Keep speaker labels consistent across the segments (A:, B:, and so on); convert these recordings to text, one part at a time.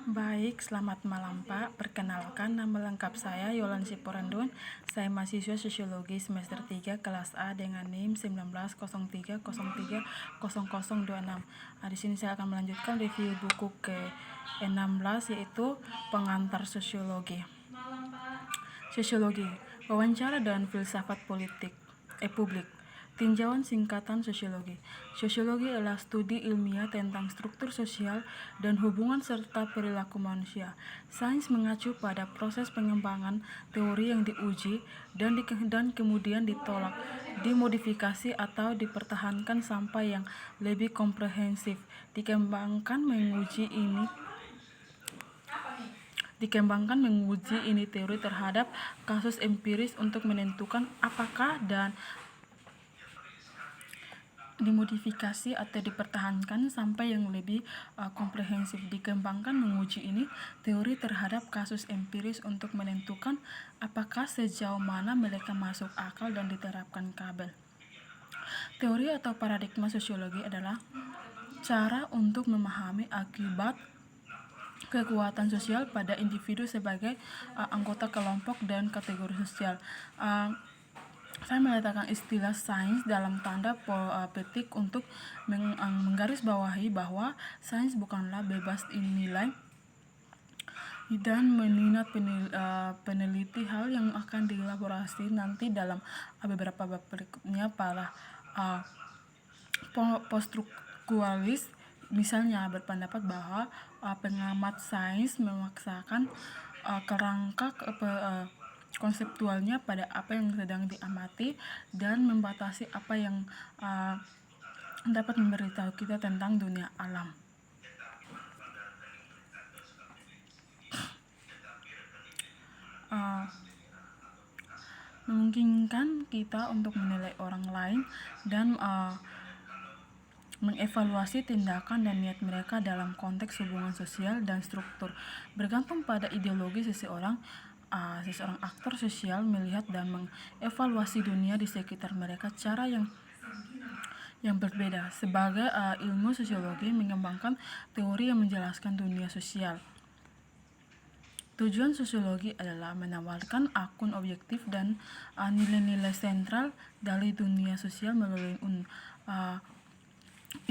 A: Baik, selamat malam Pak. Perkenalkan, nama lengkap saya Yolansi Porandun. Saya mahasiswa Sosiologi semester 3 kelas A dengan NIM 1903030026. Di sini saya akan melanjutkan review buku ke-16 yaitu Pengantar Sosiologi. Sosiologi, wawancara dan filsafat publik. Tinjauan singkatan sosiologi. Sosiologi adalah studi ilmiah tentang struktur sosial dan hubungan serta perilaku manusia. Sains mengacu pada proses pengembangan teori yang diuji dan kemudian ditolak, dimodifikasi atau dipertahankan sampai yang lebih komprehensif. Dikembangkan menguji ini teori terhadap kasus empiris untuk menentukan apakah dan dimodifikasi atau dipertahankan sampai yang lebih komprehensif. Dikembangkan menguji ini teori terhadap kasus empiris untuk menentukan apakah sejauh mana mereka masuk akal dan diterapkan kabel. Teori atau paradigma sosiologi adalah cara untuk memahami akibat kekuatan sosial pada individu sebagai anggota kelompok dan kategori sosial. Saya meletakkan istilah sains dalam tanda petik untuk menggarisbawahi bahwa sains bukanlah bebas nilai dan meminat peneliti hal yang akan dielaborasi nanti dalam beberapa bab berikutnya. Para poststrukturalis misalnya berpendapat bahwa pengamat sains memaksakan kerangka konseptualnya pada apa yang sedang diamati dan membatasi apa yang dapat memberitahu kita tentang dunia alam. Memungkinkan kita untuk menilai orang lain dan mengevaluasi tindakan dan niat mereka dalam konteks hubungan sosial dan struktur. Bergantung pada ideologi seseorang aktor sosial melihat dan mengevaluasi dunia di sekitar mereka cara yang berbeda. Sebagai ilmu sosiologi mengembangkan teori yang menjelaskan dunia sosial. Tujuan sosiologi adalah menawarkan akun objektif dan nilai-nilai sentral dari dunia sosial melalui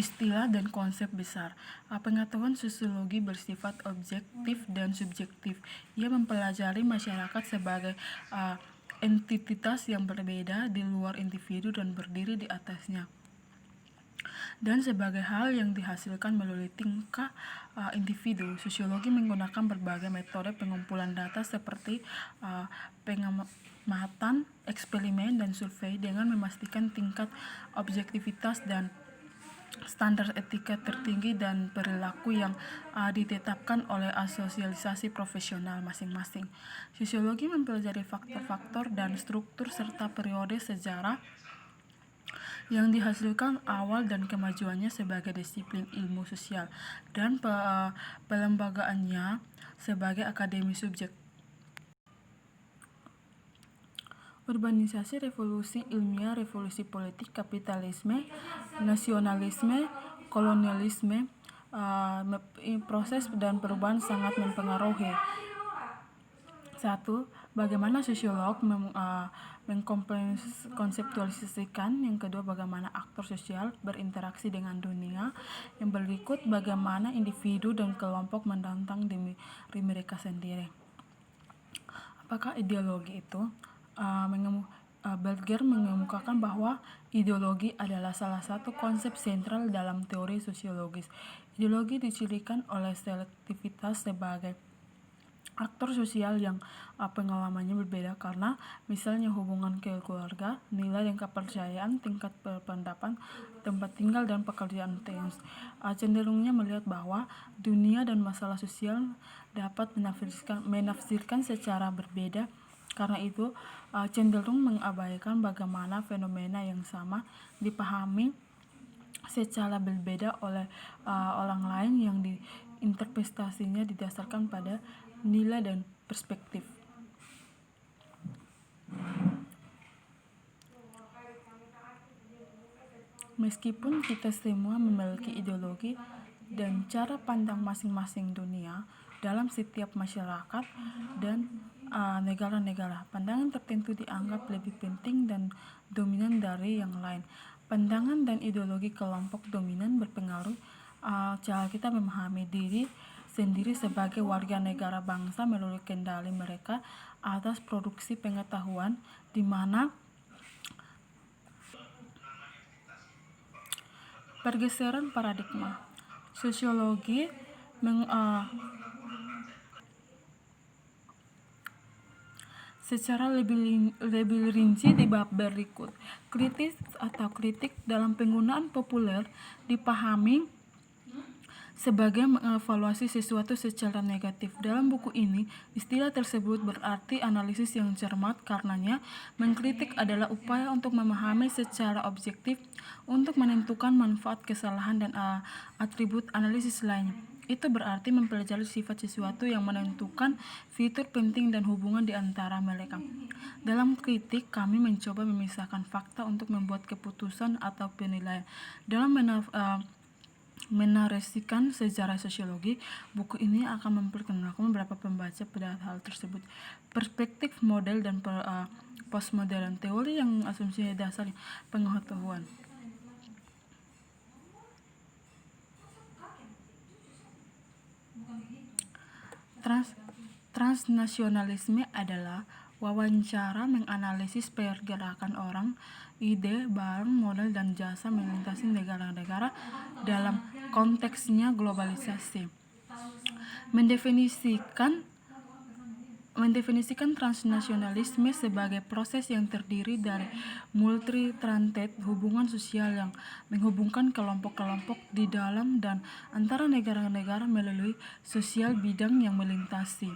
A: istilah dan konsep besar. Pengetahuan sosiologi bersifat objektif dan subjektif. Ia mempelajari masyarakat sebagai entitas yang berbeda di luar individu dan berdiri di atasnya, dan sebagai hal yang dihasilkan melalui tingkah individu. Sosiologi menggunakan berbagai metode pengumpulan data seperti pengamatan, eksperimen, dan survei dengan memastikan tingkat objektivitas dan standar etika tertinggi dan perilaku yang ditetapkan oleh asosiasi profesional masing-masing. Sosiologi mempelajari faktor-faktor dan struktur serta periode sejarah yang dihasilkan awal dan kemajuannya sebagai disiplin ilmu sosial dan pelembagaannya sebagai akademi subjek. Urbanisasi, revolusi ilmiah, revolusi politik, kapitalisme, nasionalisme, kolonialisme, proses dan perubahan sangat mempengaruhi. 1. Bagaimana sosiolog mengkonseptualisasikan. Yang kedua, bagaimana aktor sosial berinteraksi dengan dunia. Yang berikut, bagaimana individu dan kelompok menantang diri mereka sendiri. Apakah ideologi itu? Berger mengemukakan bahwa ideologi adalah salah satu konsep sentral dalam teori sosiologis. Ideologi dicirikan oleh selektivitas sebagai aktor sosial yang pengalamannya berbeda karena misalnya hubungan keluarga, nilai dan kepercayaan, tingkat berpendapat, tempat tinggal, dan pekerjaan tenis. Cenderungnya melihat bahwa dunia dan masalah sosial dapat menafsirkan secara berbeda. Karena itu, cenderung mengabaikan bagaimana fenomena yang sama dipahami secara berbeda oleh orang lain yang interpretasinya didasarkan pada nilai dan perspektif. Meskipun kita semua memiliki ideologi, dan cara pandang masing-masing dunia dalam setiap masyarakat dan negara-negara. Pandangan tertentu dianggap lebih penting dan dominan dari yang lain. Pandangan dan ideologi kelompok dominan berpengaruh cara kita memahami diri sendiri sebagai warga negara bangsa melalui kendali mereka atas produksi pengetahuan, di mana pergeseran paradigma sosiologi secara lebih rinci di bab berikut. Kritis atau kritik dalam penggunaan populer dipahami sebagai mengevaluasi sesuatu secara negatif. Dalam buku ini, istilah tersebut berarti analisis yang cermat, karenanya mengkritik adalah upaya untuk memahami secara objektif untuk menentukan manfaat, kesalahan, dan atribut analisis lainnya. Itu berarti mempelajari sifat sesuatu yang menentukan fitur penting dan hubungan di antara mereka. Dalam kritik, kami mencoba memisahkan fakta untuk membuat keputusan atau penilaian. Dalam menarasikan sejarah sosiologi, buku ini akan memperkenalkan beberapa pembaca pada hal tersebut. Perspektif model dan postmodern, teori yang asumsi dasar pengetahuan. Transnasionalisme adalah wawancara menganalisis pergerakan orang, ide, barang, modal, dan jasa melintasi negara-negara dalam konteksnya globalisasi. Mendefinisikan transnasionalisme sebagai proses yang terdiri dari multi-threaded hubungan sosial yang menghubungkan kelompok-kelompok di dalam dan antara negara-negara melalui sosial bidang yang melintasi.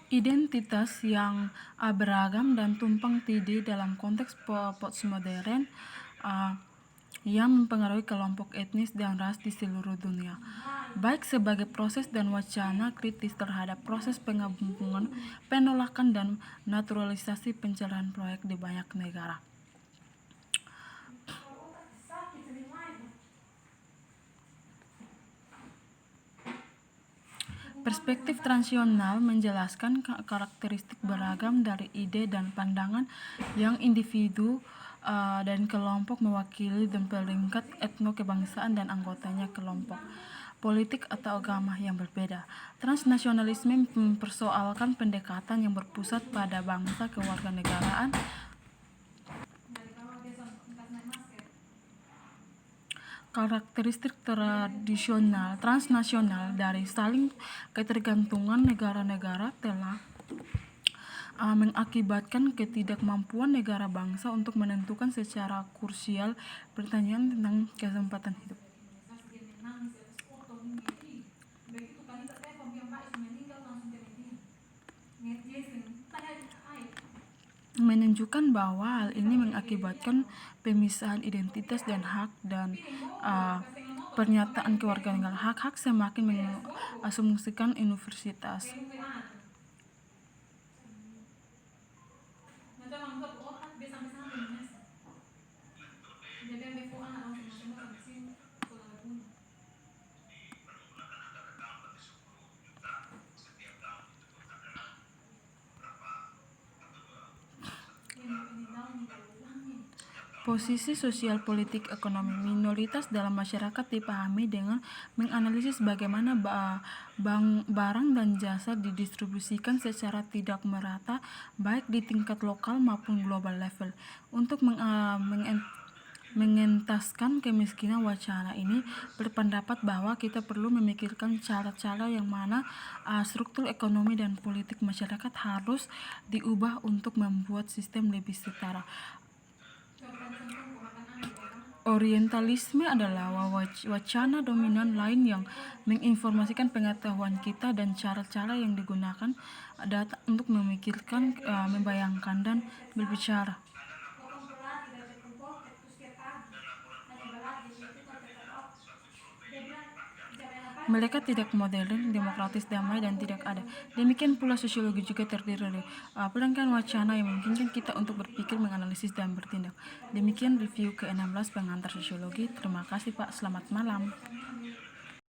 A: Identitas yang beragam dan tumpang tindih dalam konteks postmodern yang mempengaruhi kelompok etnis dan ras di seluruh dunia, baik sebagai proses dan wacana kritis terhadap proses penggabungan, penolakan, dan naturalisasi pencerahan proyek di banyak negara. Perspektif transisional menjelaskan karakteristik beragam dari ide dan pandangan yang individu dan kelompok mewakili dan peringkat etno kebangsaan dan anggotanya kelompok politik atau agama yang berbeda. Transnasionalisme mempersoalkan pendekatan yang berpusat pada bangsa kewarganegaraan, karakteristik tradisional transnasional dari saling ketergantungan negara-negara telah mengakibatkan ketidakmampuan negara bangsa untuk menentukan secara krusial pertanyaan tentang kesempatan hidup. Menunjukkan bahwa hal ini mengakibatkan pemisahan identitas dan hak dan pernyataan kewarganegaraan. Hak-hak semakin mengasumsikan universitas. Posisi sosial, politik, ekonomi minoritas dalam masyarakat dipahami dengan menganalisis bagaimana barang dan jasa didistribusikan secara tidak merata, baik di tingkat lokal maupun global level. Untuk mengentaskan kemiskinan, wacana ini berpendapat bahwa kita perlu memikirkan cara-cara yang mana struktur ekonomi dan politik masyarakat harus diubah untuk membuat sistem lebih setara. Orientalisme adalah wacana dominan lain yang menginformasikan pengetahuan kita dan cara-cara yang digunakan data untuk memikirkan, membayangkan, dan berbicara. Mereka tidak modern, demokratis, damai, dan tidak ada. Demikian pula sosiologi juga terdiri dari pelengkapan wacana yang memungkinkan kita untuk berpikir, menganalisis, dan bertindak. Demikian review ke-16 pengantar sosiologi. Terima kasih Pak, selamat malam.